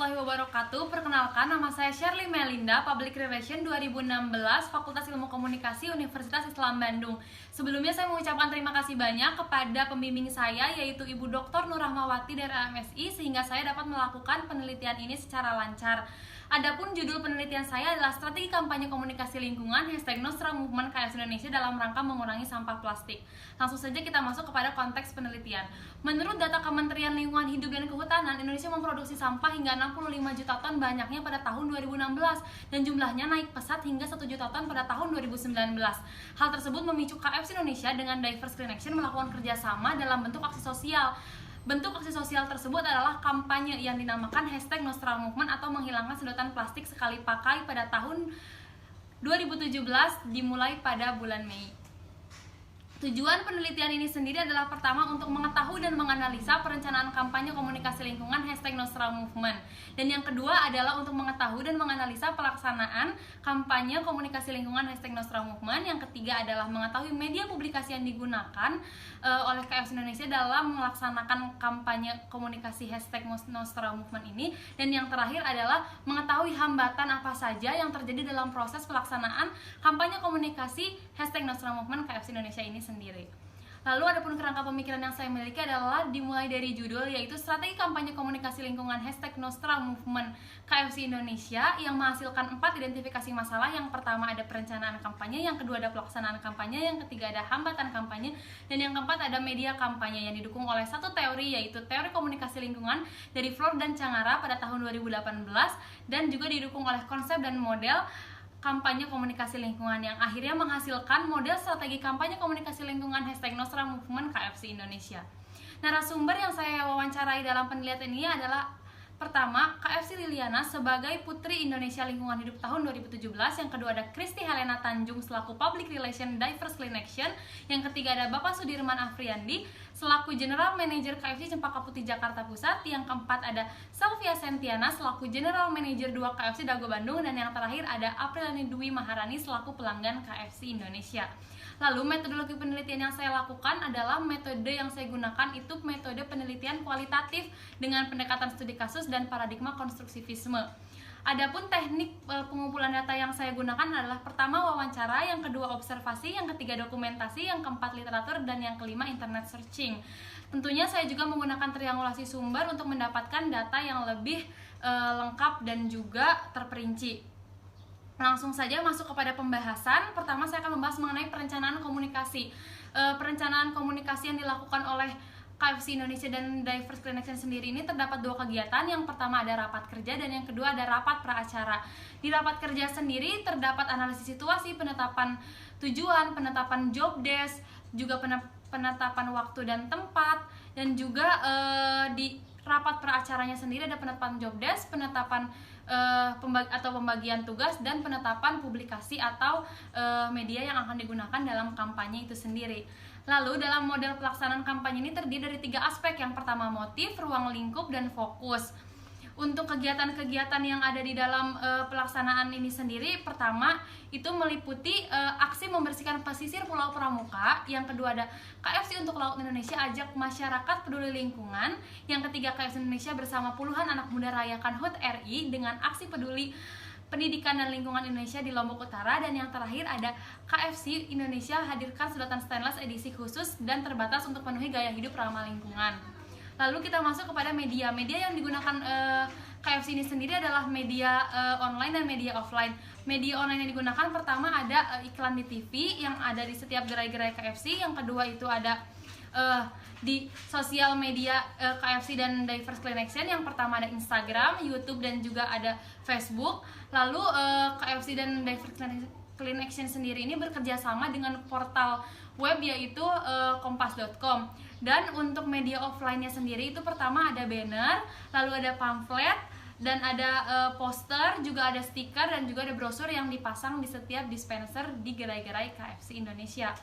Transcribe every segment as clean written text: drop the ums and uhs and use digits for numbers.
warahmatullahi wabarakatuh. Perkenalkan, nama saya Shirley Melinda, Public Relation 2016, Fakultas Ilmu Komunikasi Universitas Islam Bandung. Sebelumnya saya mengucapkan terima kasih banyak kepada pembimbing saya, yaitu Ibu Dr. Nur Rahmawati dari AMSI, sehingga saya dapat melakukan penelitian ini secara lancar. Adapun judul penelitian saya adalah Strategi Kampanye Komunikasi Lingkungan #Nostra Movement KFC Indonesia dalam rangka mengurangi sampah plastik. Langsung saja kita masuk kepada konteks penelitian. Menurut data Kementerian Lingkungan Hidup dan Kehutanan, Indonesia memproduksi sampah hingga 65 juta ton banyaknya pada tahun 2016 dan jumlahnya naik pesat hingga 1 juta ton pada tahun 2019. Hal tersebut memicu KFC Indonesia dengan Diverse Clean Action melakukan kerjasama dalam bentuk aksi sosial. Bentuk aksi sosial tersebut adalah kampanye yang dinamakan #Nostra Movement atau menghilangkan sedotan plastik sekali pakai pada tahun 2017 dimulai pada bulan Mei. Tujuan penelitian ini sendiri adalah pertama untuk mengetahui dan menganalisa perencanaan kampanye komunikasi lingkungan #Nostra Movement. Dan yang kedua adalah untuk mengetahui dan menganalisa pelaksanaan kampanye komunikasi lingkungan #Nostra Movement. Yang ketiga adalah mengetahui media publikasi yang digunakan oleh KFC Indonesia dalam melaksanakan kampanye komunikasi #Nostra Movement ini. Dan yang terakhir adalah mengetahui hambatan apa saja yang terjadi dalam proses pelaksanaan kampanye komunikasi #Nostra Movement KFC Indonesia ini sendiri. Lalu adapun kerangka pemikiran yang saya miliki adalah dimulai dari judul, yaitu Strategi Kampanye Komunikasi Lingkungan #Nostra Movement KFC Indonesia, yang menghasilkan 4 identifikasi masalah. Yang pertama ada perencanaan kampanye, yang kedua ada pelaksanaan kampanye, yang ketiga ada hambatan kampanye, dan yang keempat ada media kampanye yang didukung oleh satu teori, yaitu teori komunikasi lingkungan dari Flor dan Cangara pada tahun 2018, dan juga didukung oleh konsep dan model kampanye komunikasi lingkungan yang akhirnya menghasilkan model strategi kampanye komunikasi lingkungan #Nostra Movement KFC Indonesia. Narasumber yang saya wawancarai dalam penelitian ini adalah pertama, KFC Liliana sebagai Putri Indonesia Lingkungan Hidup tahun 2017. Yang kedua ada Kristi Helena Tanjung selaku Public Relation Diverse Clean Action. Yang ketiga ada Bapak Sudirman Afriandi selaku General Manager KFC Cempaka Putih Jakarta Pusat. Yang keempat ada Sylvia Sentiana selaku General Manager 2 KFC Dago Bandung. Dan yang terakhir ada Aprilani Dwi Maharani selaku pelanggan KFC Indonesia. Lalu metodologi penelitian yang saya lakukan adalah metode yang saya gunakan itu metode penelitian kualitatif dengan pendekatan studi kasus dan paradigma konstruktivisme. Adapun teknik pengumpulan data yang saya gunakan adalah pertama wawancara, yang kedua observasi, yang ketiga dokumentasi, yang keempat literatur, dan yang kelima internet searching. Tentunya saya juga menggunakan triangulasi sumber untuk mendapatkan data yang lebih lengkap dan juga terperinci. Langsung saja masuk kepada pembahasan. Pertama saya akan membahas mengenai perencanaan komunikasi. Perencanaan komunikasi yang dilakukan oleh KFC Indonesia dan Diverse Clean Action sendiri ini terdapat 2 kegiatan. Yang pertama ada rapat kerja dan yang kedua ada rapat praacara. Di rapat kerja sendiri terdapat analisis situasi, penetapan tujuan, penetapan job desk, juga penetapan waktu dan tempat, dan juga di rapat praacaranya sendiri ada penetapan job desk, penetapan pembagian tugas, dan penetapan publikasi atau media yang akan digunakan dalam kampanye itu sendiri. Lalu dalam model pelaksanaan kampanye ini terdiri dari 3 aspek. Yang pertama motif, ruang lingkup, dan fokus. Untuk kegiatan-kegiatan yang ada di dalam pelaksanaan ini sendiri, pertama itu meliputi aksi membersihkan pesisir Pulau Pramuka. Yang kedua ada KFC untuk Laut Indonesia ajak masyarakat peduli lingkungan. Yang ketiga KFC Indonesia bersama puluhan anak muda rayakan HUT RI dengan aksi peduli pendidikan dan lingkungan Indonesia di Lombok Utara. Dan yang terakhir ada KFC Indonesia hadirkan sedotan stainless edisi khusus dan terbatas untuk penuhi gaya hidup ramah lingkungan. Lalu kita masuk kepada media. Media yang digunakan KFC ini sendiri adalah media online dan media offline. Media online yang digunakan pertama ada iklan di TV yang ada di setiap gerai-gerai KFC. Yang kedua itu ada di sosial media KFC dan Diverse Clean Action. Yang pertama ada Instagram, YouTube, dan juga ada Facebook. Lalu KFC dan Diverse Clean Action sendiri ini bekerja sama dengan portal web yaitu kompas.com. Dan untuk media offline-nya sendiri itu pertama ada banner, lalu ada pamflet, dan ada poster, juga ada stiker, dan juga ada brosur yang dipasang di setiap dispenser di gerai-gerai KFC Indonesia.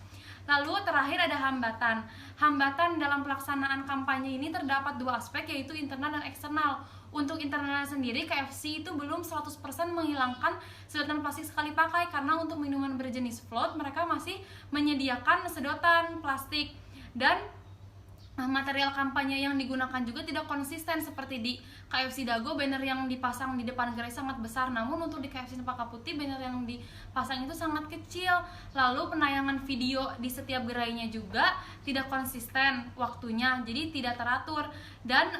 Lalu terakhir ada hambatan. Hambatan dalam pelaksanaan kampanye ini terdapat 2 aspek, yaitu internal dan eksternal. Untuk internal sendiri, KFC itu belum 100% menghilangkan sedotan plastik sekali pakai, karena untuk minuman berjenis float mereka masih menyediakan sedotan plastik. Dan material kampanye yang digunakan juga tidak konsisten. Seperti di KFC Dago, banner yang dipasang di depan gerai sangat besar, namun untuk di KFC Cempaka Putih banner yang dipasang itu sangat kecil. Lalu penayangan video di setiap gerainya juga tidak konsisten waktunya, jadi tidak teratur. Dan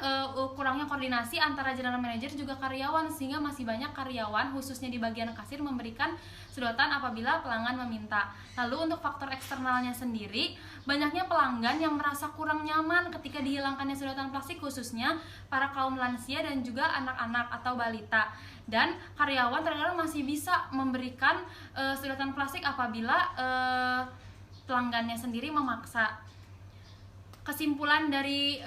kurangnya koordinasi antara general manager juga karyawan, sehingga masih banyak karyawan khususnya di bagian kasir memberikan sedotan apabila pelanggan meminta. Lalu untuk faktor eksternalnya sendiri, banyaknya pelanggan yang merasa kurang nyaman ketika dihilangkannya sedotan plastik, khususnya para kaum lansia dan juga anak-anak atau balita. Dan karyawan terkadang masih bisa memberikan sedotan plastik apabila pelanggannya sendiri memaksa. Kesimpulan dari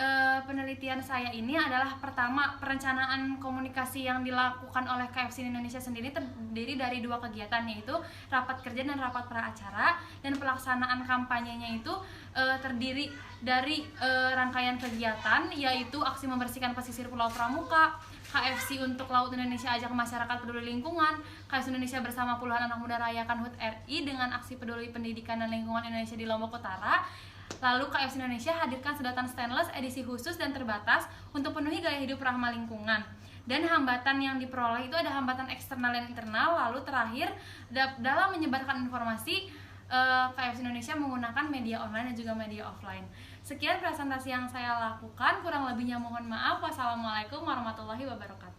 penelitian saya ini adalah, pertama, perencanaan komunikasi yang dilakukan oleh KFC Indonesia sendiri terdiri dari 2 kegiatan, yaitu rapat kerja dan rapat praacara. Dan pelaksanaan kampanyenya itu terdiri dari rangkaian kegiatan, yaitu aksi membersihkan pesisir Pulau Pramuka, KFC untuk Laut Indonesia ajak masyarakat peduli lingkungan, KFC Indonesia bersama puluhan anak muda rayakan HUT RI dengan aksi peduli pendidikan dan lingkungan Indonesia di Lombok Utara. Lalu KFC Indonesia hadirkan sedotan stainless edisi khusus dan terbatas untuk penuhi gaya hidup ramah lingkungan. Dan hambatan yang diperoleh itu ada hambatan eksternal dan internal. Lalu terakhir, dalam menyebarkan informasi, KFC Indonesia menggunakan media online dan juga media offline. Sekian presentasi yang saya lakukan, kurang lebihnya mohon maaf. Wassalamualaikum warahmatullahi wabarakatuh.